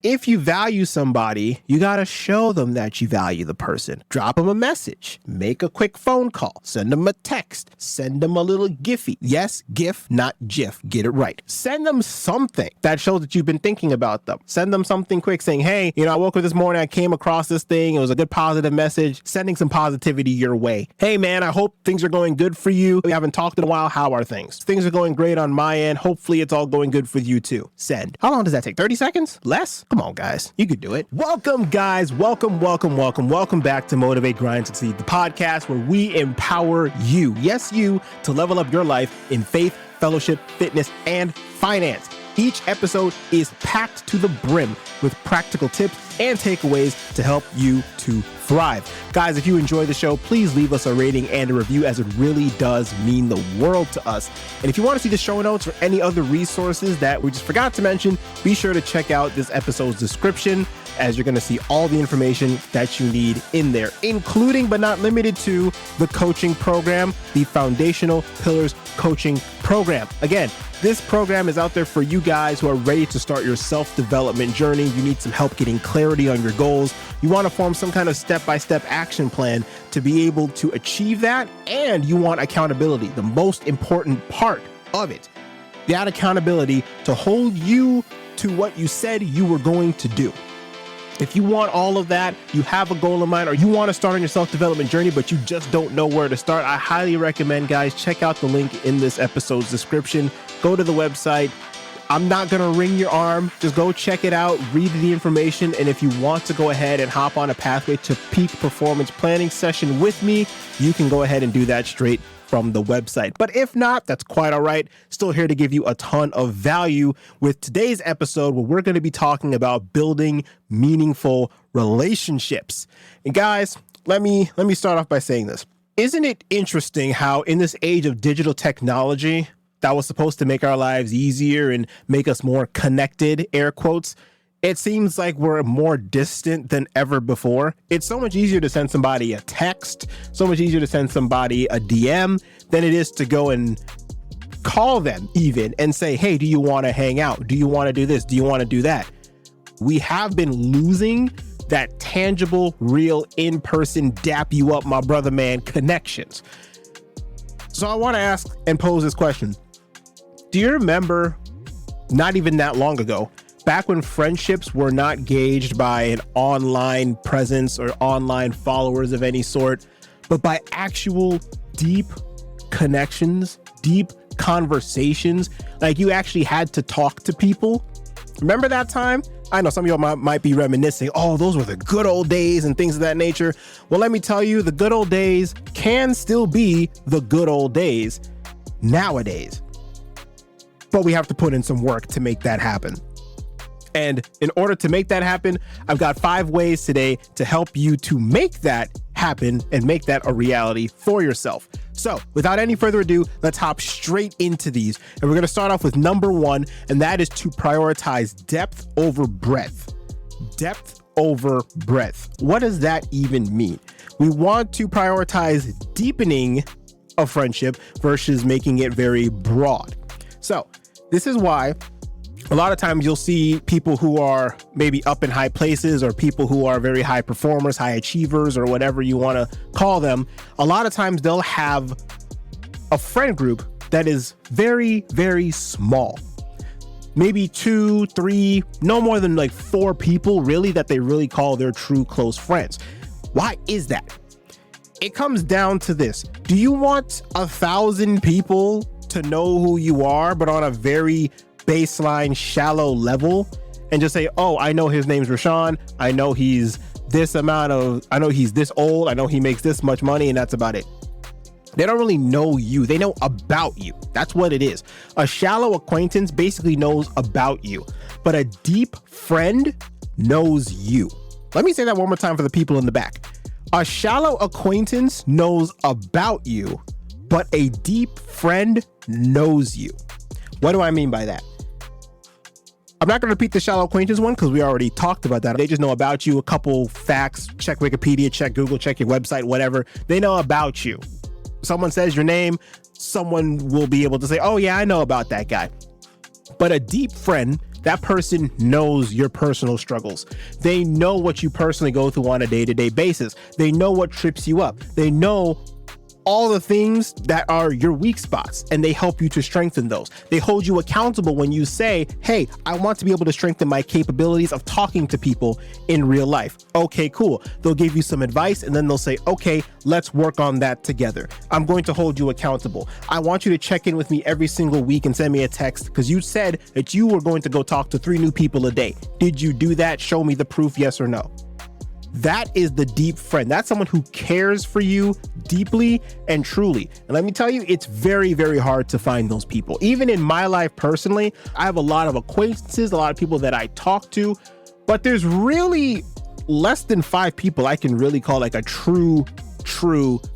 If you value somebody, you got to show them that you value the person. Drop them a message, make a quick phone call, send them a text, send them a little Giphy. Yes, GIF, not GIF. Get it right. Send them something that shows that you've been thinking about them. Send them something quick saying, hey, I woke up this morning, I came across this thing. It was a good positive message, sending some positivity your way. Hey man, I hope things are going good for you. We haven't talked in a while. How are things? Things are going great on my end. Hopefully it's all going good for you too. Send. How long does that take? 30 seconds? Less? Come on, guys. You could do it. Welcome, guys. Welcome back to Motivate, Grind, Succeed, the podcast where we empower you, yes, you, to level up your life in faith, fellowship, fitness, and finance. Each episode is packed to the brim with practical tips and takeaways to help you to thrive. Guys, if you enjoy the show, please leave us a rating and a review, as it really does mean the world to us. And if you want to see the show notes or any other resources that we just forgot to mention, be sure to check out this episode's description, as you're going to see all the information that you need in there, including but not limited to the coaching program, the Foundational Pillars Coaching Program. Again, this program is out there for you guys who are ready to start your self-development journey. You need some help getting clarity on your goals. You want to form some kind of step-by-step action plan to be able to achieve that. And you want accountability, the most important part of it. That accountability to hold you to what you said you were going to do. If you want all of that, you have a goal in mind, or you want to start on your self-development journey, but you just don't know where to start, I highly recommend, guys, check out the link in this episode's description. Go to the website. I'm not going to wring your arm. Just go check it out, read the information. And if you want to go ahead and hop on a pathway to peak performance planning session with me, you can go ahead and do that straight from the website. But if not, that's quite all right. Still here to give you a ton of value with today's episode, where we're going to be talking about building meaningful relationships. And guys, let me start off by saying this. Isn't it interesting how in this age of digital technology that was supposed to make our lives easier and make us more connected, air quotes, it seems like we're more distant than ever before. It's so much easier to send somebody a text, so much easier to send somebody a DM than it is to go and call them even and say, hey, do you want to hang out? Do you want to do this? Do you want to do that? We have been losing that tangible, real, in-person, dap you up, my brother, man, connections. So I want to ask and pose this question. Do you remember, not even that long ago, back when friendships were not gauged by an online presence or online followers of any sort, but by actual deep connections, deep conversations, like you actually had to talk to people? Remember that time? I know some of y'all might be reminiscing, oh, those were the good old days and things of that nature. Well, let me tell you, the good old days can still be the good old days nowadays. But we have to put in some work to make that happen. And in order to make that happen, I've got 5 ways today to help you to make that happen and make that a reality for yourself. So without any further ado, let's hop straight into these. And we're going to start off with number 1, and that is to prioritize depth over breadth. Depth over breadth. What does that even mean? We want to prioritize deepening a friendship versus making it very broad. So this is why a lot of times you'll see people who are maybe up in high places, or people who are very high performers, high achievers, or whatever you want to call them. A lot of times they'll have a friend group that is very, very small. Maybe 2, 3, no more than like 4 people really that they really call their true close friends. Why is that? It comes down to this. Do you want 1,000 people to know who you are, but on a very baseline, shallow level, and just say, oh, I know his name's Rasean. I know he's this I know he's this old. I know he makes this much money, and that's about it. They don't really know you. They know about you. That's what it is. A shallow acquaintance basically knows about you, but a deep friend knows you. Let me say that one more time for the people in the back. A shallow acquaintance knows about you, but a deep friend knows you. What do I mean by that? I'm not going to repeat the shallow acquaintance one because we already talked about that. They just know about you, a couple facts, check Wikipedia, check Google, check your website, whatever. They know about you. Someone says your name, someone will be able to say, oh yeah, I know about that guy. But a deep friend That person knows your personal struggles. They know what you personally go through on a day-to-day basis. They know what trips you up. They know all the things that are your weak spots, and they help you to strengthen those. They hold you accountable when you say, hey, I want to be able to strengthen my capabilities of talking to people in real life. Okay, cool. They'll give you some advice, and then they'll say, okay, let's work on that together. I'm going to hold you accountable. I want you to check in with me every single week and send me a text because you said that you were going to go talk to 3 new people a day. Did you do that? Show me the proof, yes or no. That is the deep friend. That's someone who cares for you deeply and truly. And let me tell you, it's very, very hard to find those people. Even in my life personally, I have a lot of acquaintances, a lot of people that I talk to, but there's really less than 5 people I can really call like a true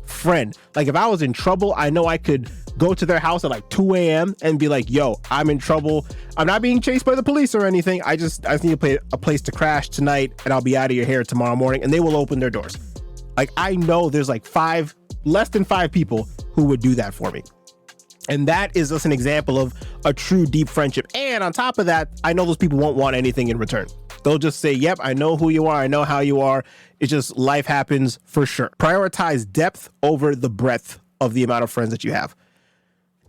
friend. Like if I was in trouble, I know I could go to their house at like 2 a.m. and be like, yo, I'm in trouble. I'm not being chased by the police or anything. I just need to play a place to crash tonight and I'll be out of your hair tomorrow morning, and they will open their doors. Like I know there's like less than 5 people who would do that for me. And that is just an example of a true deep friendship. And on top of that, I know those people won't want anything in return. They'll just say, yep, I know who you are. I know how you are. It's just life happens for sure. Prioritize depth over the breadth of the amount of friends that you have.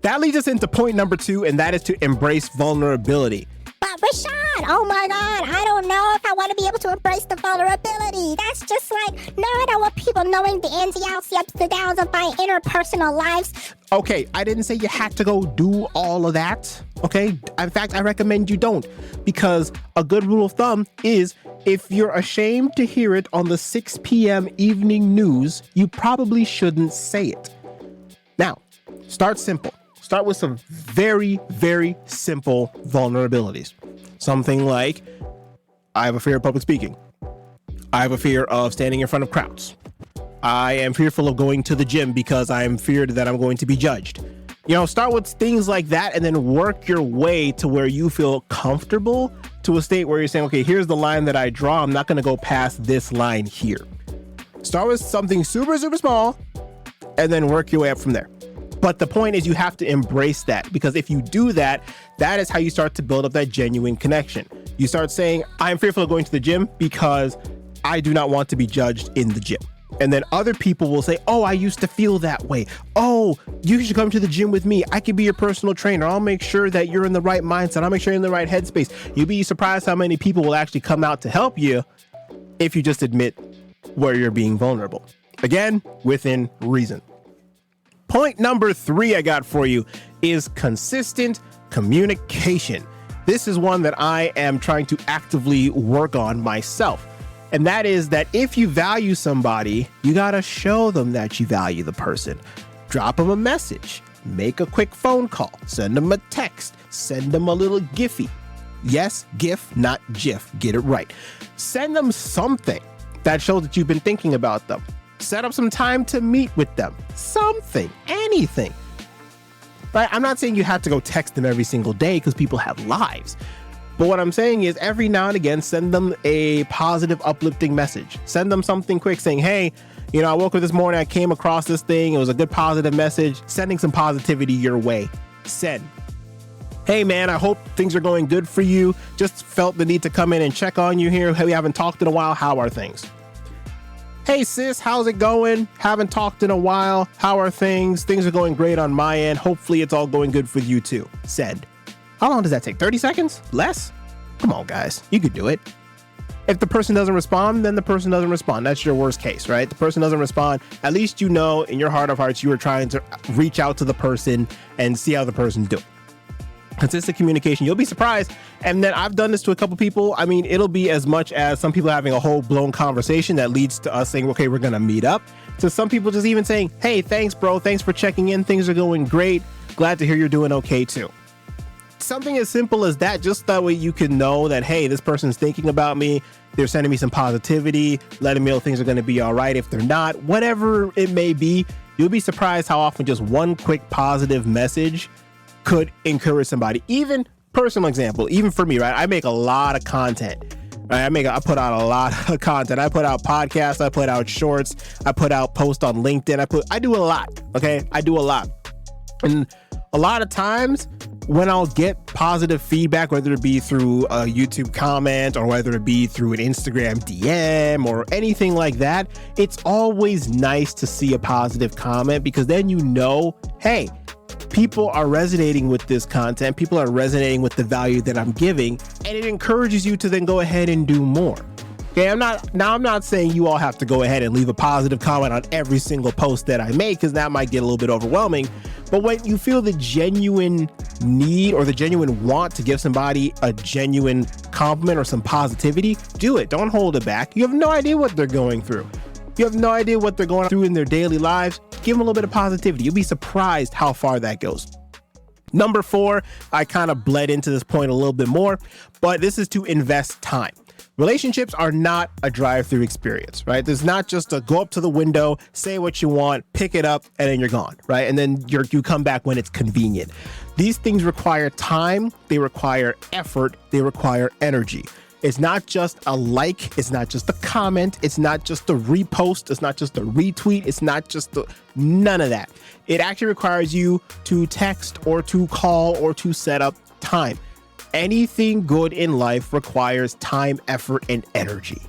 That leads us into point number 2, and that is to embrace vulnerability. But Rasean, oh my God, I don't know if I want to be able to embrace the vulnerability. That's just like, no, I don't want people knowing the ins, the outs, the ups, the downs of my interpersonal lives. Okay, I didn't say you had to go do all of that, okay? In fact, I recommend you don't, because a good rule of thumb is if you're ashamed to hear it on the 6 p.m. evening news, you probably shouldn't say it. Now, start simple. Start with some very, very simple vulnerabilities. Something like, I have a fear of public speaking. I have a fear of standing in front of crowds. I am fearful of going to the gym because I am feared that I'm going to be judged. You know, start with things like that and then work your way to where you feel comfortable to a state where you're saying, okay, here's the line that I draw. I'm not going to go past this line here. Start with something super, super small and then work your way up from there. But the point is you have to embrace that, because if you do that, that is how you start to build up that genuine connection. You start saying, I'm fearful of going to the gym because I do not want to be judged in the gym. And then other people will say, oh, I used to feel that way. Oh, you should come to the gym with me. I can be your personal trainer. I'll make sure that you're in the right mindset. I'll make sure you're in the right headspace. You'll be surprised how many people will actually come out to help you if you just admit where you're being vulnerable. Again, within reason. Point number 3 I got for you is consistent communication. This is one that I am trying to actively work on myself. And that is that if you value somebody, you got to show them that you value the person. Drop them a message, make a quick phone call, send them a text, send them a little Giphy. Yes, GIF, not GIF. Get it right. Send them something that shows that you've been thinking about them. Set up some time to meet with them. Something, anything. Right? I'm not saying you have to go text them every single day because people have lives. But what I'm saying is every now and again, send them a positive, uplifting message. Send them something quick saying, hey, you know, I woke up this morning, I came across this thing. It was a good positive message. Sending some positivity your way. Send. Hey man, I hope things are going good for you. Just felt the need to come in and check on you here. Hey, we haven't talked in a while. How are things? Hey sis, how's it going? Haven't talked in a while. How are things? Things are going great on my end. Hopefully it's all going good for you too. Send. How long does that take? 30 seconds? Less? Come on, guys. You could do it. If the person doesn't respond, then the person doesn't respond. That's your worst case, right? The person doesn't respond. At least you know in your heart of hearts you are trying to reach out to the person and see how the person's doing. Consistent communication. You'll be surprised. And then I've done this to a couple people. I mean, it'll be as much as some people having a whole blown conversation that leads to us saying, okay, we're going to meet up. To some people just even saying, hey, thanks, bro. Thanks for checking in. Things are going great. Glad to hear you're doing okay too. Something as simple as that, just that way you can know that, hey, this person's thinking about me. They're sending me some positivity, letting me know things are going to be all right. If they're not, whatever it may be, you'll be surprised how often just one quick positive message could encourage somebody. Even personal example, even for me, right? I make a lot of content. Right? I put out a lot of content. I put out podcasts. I put out shorts. I put out posts on LinkedIn. I do a lot. Okay. I do a lot. And a lot of times when I'll get positive feedback, whether it be through a YouTube comment or whether it be through an Instagram DM or anything like that, it's always nice to see a positive comment, because then you know, hey, people are resonating with this content, people are resonating with the value that I'm giving, and it encourages you to then go ahead and do more. Okay, I'm not saying you all have to go ahead and leave a positive comment on every single post that I make, because that might get a little bit overwhelming. But when you feel the genuine need or the genuine want to give somebody a genuine compliment or some positivity, do it. Don't hold it back. You have no idea what they're going through. You have no idea what they're going through in their daily lives. Give them a little bit of positivity. You'll be surprised how far that goes. Number 4, I kind of bled into this point a little bit more, but this is to invest time. Relationships are not a drive-through experience, right? There's not just a go up to the window, say what you want, pick it up, and then you're gone, right? And then you come back when it's convenient. These things require time, they require effort, they require energy. It's not just a like, it's not just a comment, it's not just a repost, it's not just a retweet, it's not just none of that. It actually requires you to text or to call or to set up time. Anything good in life requires time, effort, and energy.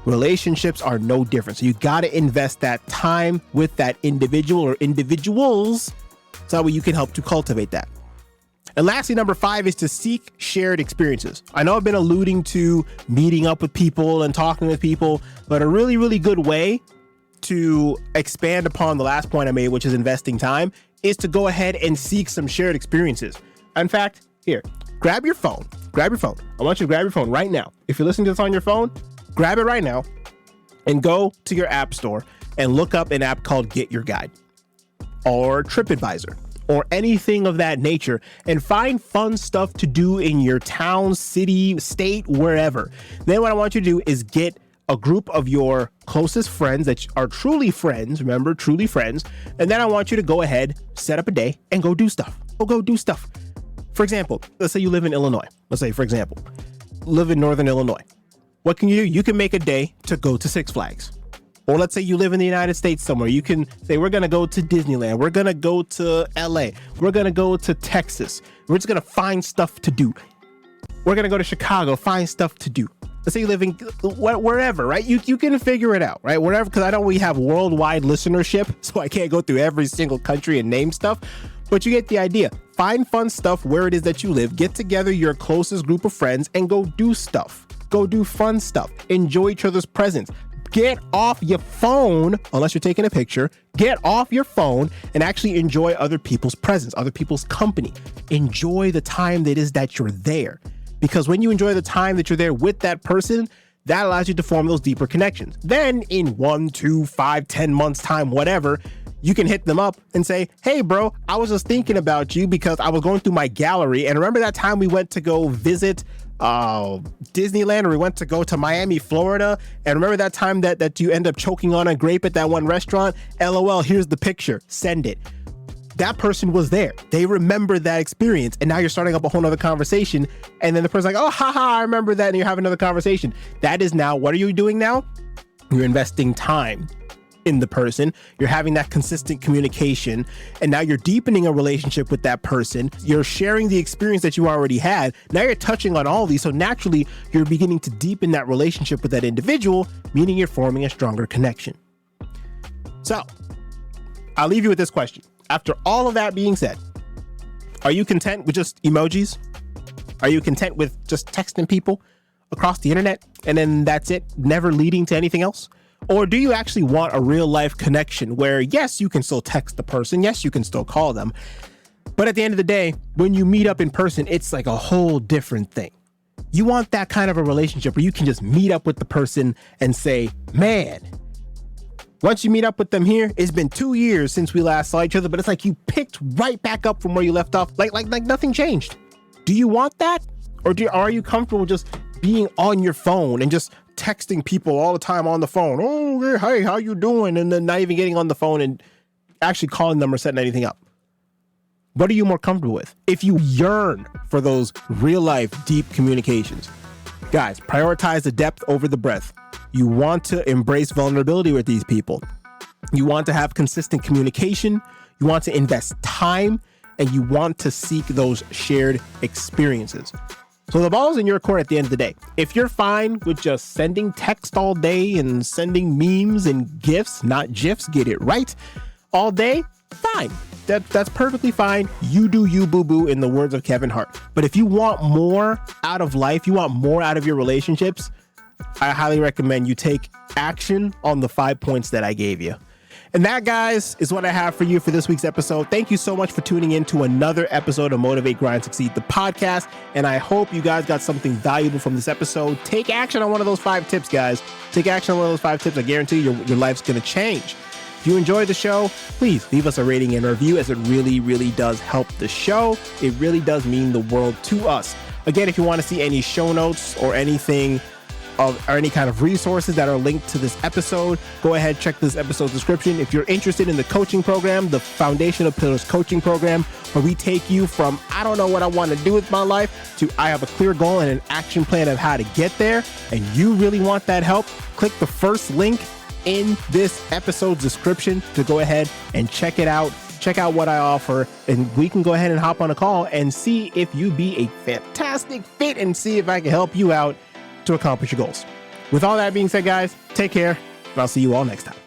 Relationships are no different. So you got to invest that time with that individual or individuals, so that way you can help to cultivate that. And lastly, number 5 is to seek shared experiences. I know I've been alluding to meeting up with people and talking with people, but a really, really good way to expand upon the last point I made, which is investing time, is to go ahead and seek some shared experiences. In fact, here, grab your phone. I want you to grab your phone right now. If you're listening to this on your phone, grab it right now and go to your app store and look up an app called Get Your Guide or TripAdvisor or anything of that nature, and find fun stuff to do in your town, city, state, wherever. Then what I want you to do is get a group of your closest friends that are truly friends, remember, truly friends, and then I want you to go ahead, set up a day, and go do stuff. Go do stuff. For example, let's say you live in Illinois. Live in Northern Illinois. What can you do? You can make a day to go to Six Flags. Or let's say you live in the United States somewhere. You can say, we're going to go to Disneyland. We're going to go to LA. We're going to go to Texas. We're just going to find stuff to do. We're going to go to Chicago, find stuff to do. Let's say you live in wherever, right? You can figure it out, right? Wherever, because I know we have worldwide listenership, so I can't go through every single country and name stuff. But you get the idea. Find fun stuff where it is that you live. Get together your closest group of friends and go do stuff. Go do fun stuff. Enjoy each other's presence. Get off your phone, unless you're taking a picture. Get off your phone and actually enjoy other people's presence, other people's company. Enjoy the time that is that you're there. Because when you enjoy the time that you're there with that person, that allows you to form those deeper connections. Then in 1, 2, 5, 10 months time, whatever, you can hit them up and say, hey bro, I was just thinking about you because I was going through my gallery. And remember that time we went to go visit Disneyland, or we went to go to Miami, Florida? And remember that time that you end up choking on a grape at that one restaurant? LOL, here's the picture, send it. That person was there. They remember that experience. And now you're starting up a whole nother conversation. And then the person's like, oh, haha, I remember that. And you're having another conversation. That is now, what are you doing now? You're investing time in the person. You're having that consistent communication. And now you're deepening a relationship with that person. You're sharing the experience that you already had. Now you're touching on all these. So naturally, you're beginning to deepen that relationship with that individual, meaning you're forming a stronger connection. So I'll leave you with this question. After all of that being said, are you content with just emojis? Are you content with just texting people across the internet and then that's it, never leading to anything else? Or do you actually want a real life connection where, yes, you can still text the person, yes, you can still call them, but at the end of the day, when you meet up in person, it's like a whole different thing. You want that kind of a relationship where you can just meet up with the person and say, man, once you meet up with them here, it's been 2 years since we last saw each other, but it's like you picked right back up from where you left off, like nothing changed. Do you want that? Or are you comfortable just being on your phone and just texting people all the time on the phone? Oh, hey, how you doing? And then not even getting on the phone and actually calling them or setting anything up. What are you more comfortable with? If you yearn for those real life, deep communications, guys, prioritize the depth over the breadth. You want to embrace vulnerability with these people. You want to have consistent communication. You want to invest time, and you want to seek those shared experiences. So the ball's in your court at the end of the day. If you're fine with just sending text all day and sending memes and GIFs, not GIFs, get it right, all day, fine. That's perfectly fine. You do you, boo-boo, in the words of Kevin Hart. But if you want more out of life, you want more out of your relationships, I highly recommend you take action on the 5 points that I gave you. And that, guys, is what I have for you for this week's episode. Thank you so much for tuning in to another episode of Motivate, Grind, Succeed, the podcast. And I hope you guys got something valuable from this episode. Take action on one of those 5 tips, guys. Take action on one of those 5 tips. I guarantee you your life's going to change. If you enjoyed the show, please leave us a rating and review, as it really, really does help the show. It really does mean the world to us. Again, if you want to see any show notes or anything or any kind of resources that are linked to this episode, go ahead, check this episode's description. If you're interested in the coaching program, the Foundational Pillars coaching program, where we take you from I don't know what I want to do with my life to I have a clear goal and an action plan of how to get there, and you really want that help, click the first link in this episode's description to go ahead and check it out. Check out what I offer, and we can go ahead and hop on a call and see if you be a fantastic fit and see if I can help you out to accomplish your goals. With all that being said, guys, take care, and I'll see you all next time.